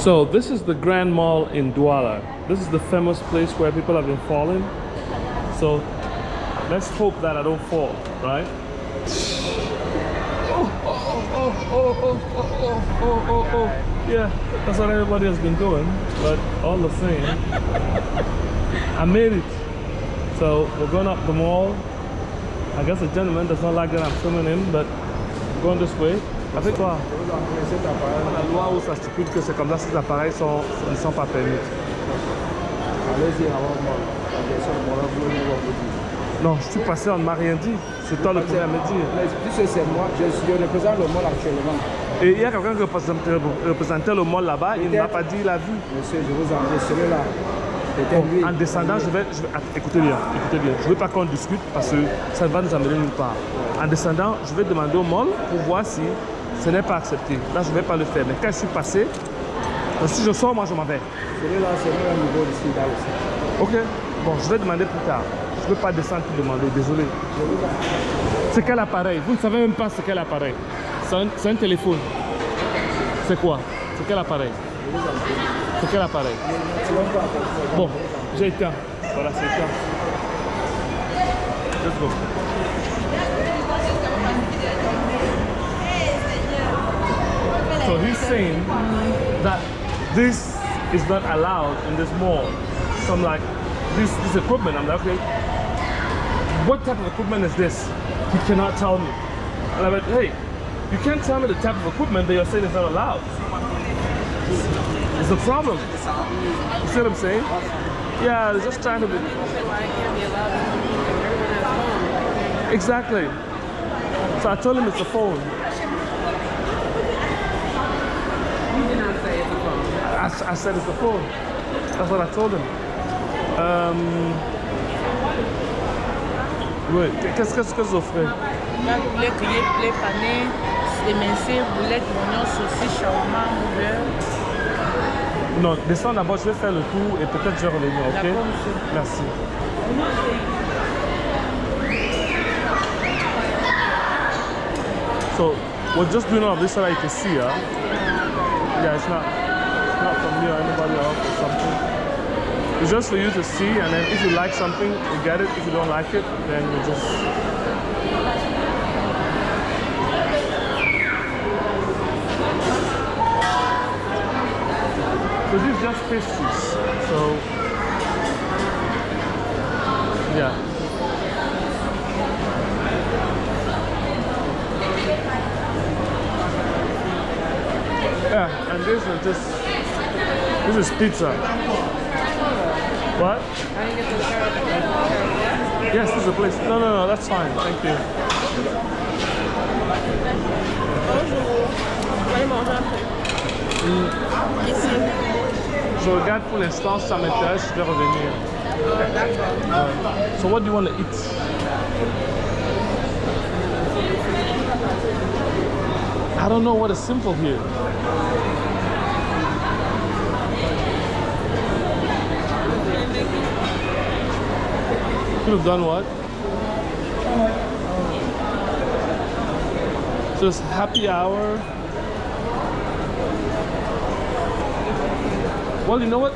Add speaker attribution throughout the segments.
Speaker 1: So this is the Grand Mall in Douala. This is the famous place where people have been falling. So let's hope that I don't fall, right? Oh. Yeah, that's what everybody has been doing. But all the same, I made it. So we're going up the mall. I guess the gentleman does not like that I'm filming him, but we're going this way. Avec toi, la loi où ça stipule que c'est comme ça, ces appareils ne sont pas permis. Allez-y avant moi. Non, je suis passé, on ne m'a rien dit. C'est toi le premier à me dire.
Speaker 2: Puisque c'est moi, je représente le mall actuellement.
Speaker 1: Et il y a quelqu'un qui représentait le mall là-bas, il ne m'a pas dit, il a vu.
Speaker 2: Monsieur, je vous en prie, celui-là.
Speaker 1: En descendant, écoutez bien, je ne veux pas qu'on discute parce que ça ne va nous amener nulle part. En descendant, je vais demander au mall pour voir si ce n'est pas accepté. Là, je ne vais pas le faire. Mais quand je suis passé, si je sors, moi, je m'en vais.
Speaker 2: Celui-là, c'est le même niveau ici, là aussi.
Speaker 1: Ok, bon, je vais demander plus tard. Je ne veux pas descendre pour demander, désolé. C'est quel appareil? Vous ne savez même pas c'est quel appareil. C'est un téléphone. C'est quoi? C'est quel appareil? C'est quel appareil? Bon, j'ai éteint. Voilà, c'est éteint. Let's go. So he's saying that this is not allowed in this mall. So I'm like, this equipment, I'm like, okay, what type of equipment is this? He cannot tell me. And I'm like, hey, you can't tell me the type of equipment that you're saying is not allowed. It's a problem. You see what I'm saying? Yeah, they're just trying to be... Exactly. So I told him it's a phone.
Speaker 3: You did not say it's a phone.
Speaker 1: I said it's a phone. That's what I told him. Oui, qu'est-ce que vous offrez?
Speaker 3: Là, vous voulez crier poulet pané, émincé, boulettes, oignons, saucisses, shawarma, beurre.
Speaker 1: Non, descends d'abord, je vais faire le tour et peut-être je vais revenir, ok?
Speaker 3: D'accord, monsieur.
Speaker 1: Merci. So, we're just doing all of this so that you can see, huh? Yeah, it's not from me or anybody else or something. It's just for you to see, and then if you like something, you get it. If you don't like it, then you just... So these are just pastries, so... Yeah. Yeah, and this is pizza. What?
Speaker 3: I didn't get to the car.
Speaker 1: Yes, this is a place. No, that's fine. Thank you.
Speaker 3: Bonjour. Vous allez manger après. Ici.
Speaker 1: Je regarde pour l'instant, ça m'intéresse, je vais revenir.
Speaker 3: D'accord.
Speaker 1: So what do you want to eat? I don't know what is simple here. Could have done what? Just happy hour. Well, you know what?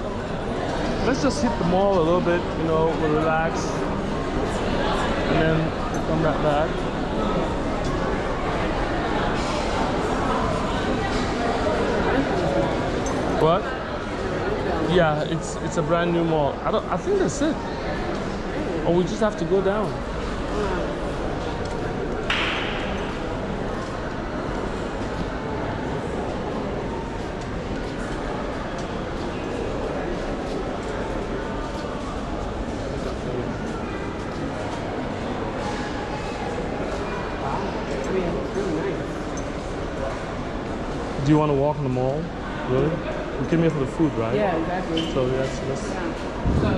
Speaker 1: Let's just hit the mall a little bit, you know, we'll relax. And then come back. What? Yeah, it's a brand new mall. I think that's it. Or we just have to go down. Do you want to walk in the mall? Really? We came here for the food, right?
Speaker 3: Yeah, exactly.
Speaker 1: So let's...
Speaker 3: So,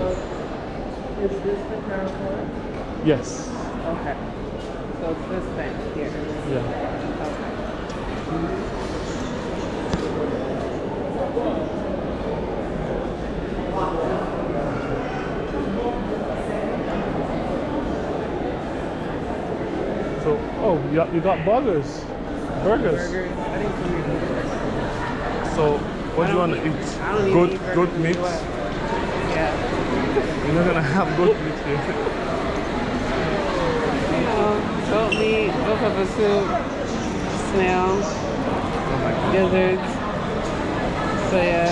Speaker 3: is this the carport?
Speaker 1: Yes.
Speaker 3: Okay. So it's this thing here.
Speaker 1: Yeah. So, oh, you got burgers. Burgers.
Speaker 3: Burgers. I didn't come here.
Speaker 1: So What do you want to eat?
Speaker 4: I don't
Speaker 1: Goat,
Speaker 4: eat burgers
Speaker 1: goat meat?
Speaker 4: anymore. Yeah.
Speaker 1: You're not gonna have goat meat here.
Speaker 4: Goat meat, goat pepper soup, snail, gizzards. So yeah.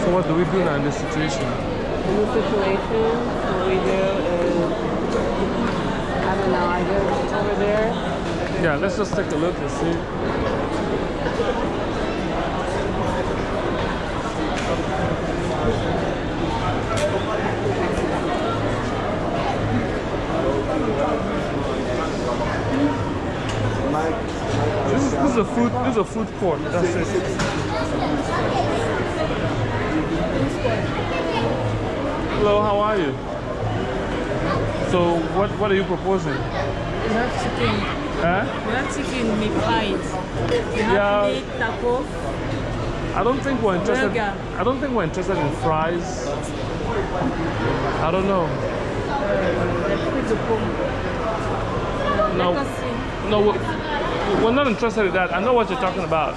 Speaker 1: So what do we do now in this situation?
Speaker 4: In this situation, what we do is, I don't know, I guess over there.
Speaker 1: Yeah, let's just take a look and see. This is a food court. That's it. Hello, how are you? So what are you proposing?
Speaker 3: We have chicken.
Speaker 1: Huh?
Speaker 3: We have chicken meat pies. We have
Speaker 1: Yeah.
Speaker 3: meat taco.
Speaker 1: I don't think we're interested.
Speaker 3: Burger.
Speaker 1: I don't think we're interested in fries. I don't know. No,
Speaker 3: Let us see.
Speaker 1: no, we're not interested in that. I know what you're talking about.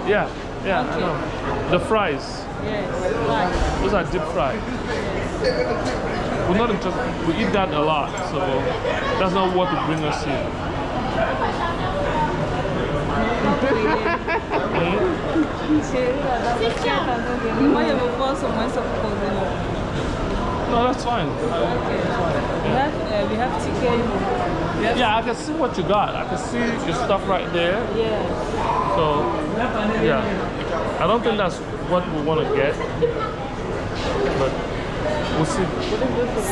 Speaker 1: Yeah, I
Speaker 3: Okay.
Speaker 1: know. The fries.
Speaker 3: Yes, right.
Speaker 1: Those are deep fried. We're not interested. We eat that a lot, so that's not what will bring us here.
Speaker 3: Moi, je veux voir sur moi, ça proposer là.
Speaker 1: No, that's fine.
Speaker 3: We have chicken. We have
Speaker 1: Yeah, I can see what you got. I can see your stuff right there.
Speaker 3: yes.
Speaker 1: So, yeah. I don't think that's what we want to get, but we'll see.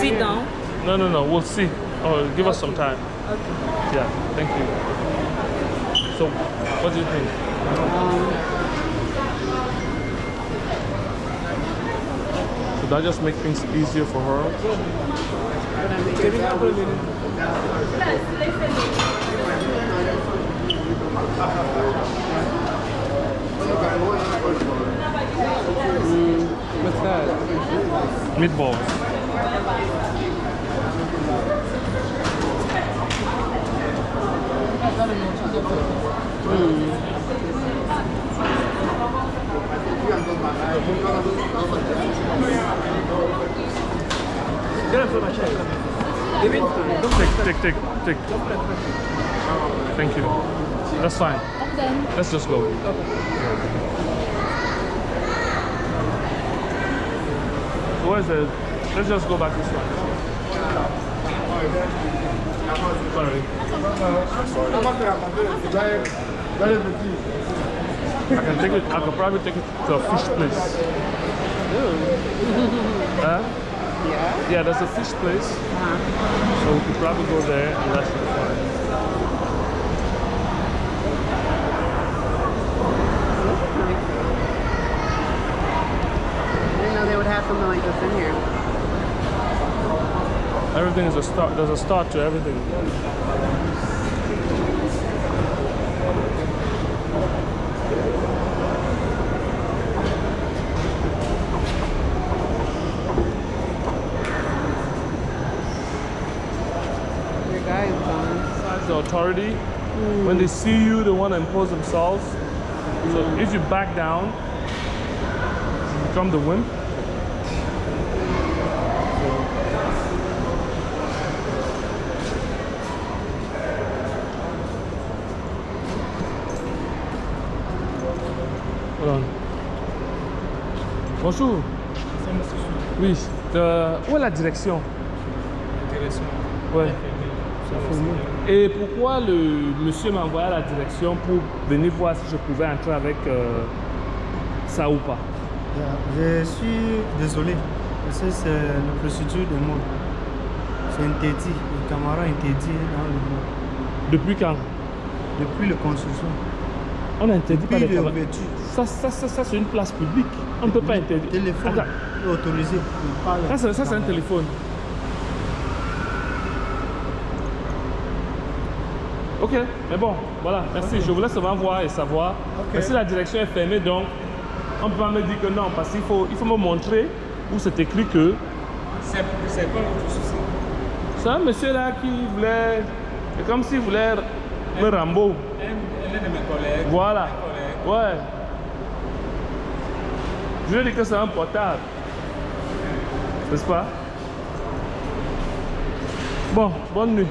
Speaker 3: Sit down.
Speaker 1: No, we'll see. Oh, give us some time.
Speaker 3: Okay.
Speaker 1: Yeah, thank you. So, what do you think? Should I just make things easier for her?
Speaker 2: What's that?
Speaker 1: Meatballs. Take. Thank you. That's fine. Let's just go. Where's the? Let's just go back this way. Sorry. I could probably take it to a fish place. Huh?
Speaker 4: Yeah.
Speaker 1: Yeah, there's a fish place. So we could probably go there and that should be fine.
Speaker 4: I didn't know they would have something like this in here.
Speaker 1: Everything is a start. There's a start to everything.
Speaker 4: Your guy is gone.
Speaker 1: Besides the authority, when they see you, they want to impose themselves. So if you back down, you become the wimp. Hold on. Bonjour. Oui. Où est la direction? Ouais. Et pourquoi le monsieur m'a envoyé à la direction pour venir voir si je pouvais entrer avec ça ou pas?
Speaker 5: Je suis désolé, parce que c'est la procédure du monde. C'est interdit, le camarade interdit dans le monde.
Speaker 1: Depuis quand?
Speaker 5: Depuis la construction.
Speaker 1: On n'interdit pas les
Speaker 5: Depuis
Speaker 1: caméras.
Speaker 5: l'ouverture.
Speaker 1: Ça c'est une place publique. On ne peut pas interdire.
Speaker 5: Téléphone
Speaker 1: Attends.
Speaker 5: est autorisé. mais pas
Speaker 1: Ça, c'est un
Speaker 5: caméra.
Speaker 1: téléphone. Ok, mais bon, voilà, merci. Je voulais seulement voir et savoir. Mais si la direction est fermée, donc, on ne peut pas me dire que non, parce qu'il faut me montrer où c'est écrit que.
Speaker 2: C'est pas notre souci.
Speaker 1: C'est un monsieur là qui voulait. C'est comme s'il voulait me Rambo.
Speaker 2: Elle est de mes collègues.
Speaker 1: Voilà.
Speaker 2: Mes collègues.
Speaker 1: Ouais. Je lui ai dit que c'est un portable. N'est-ce pas? Bon, bonne nuit.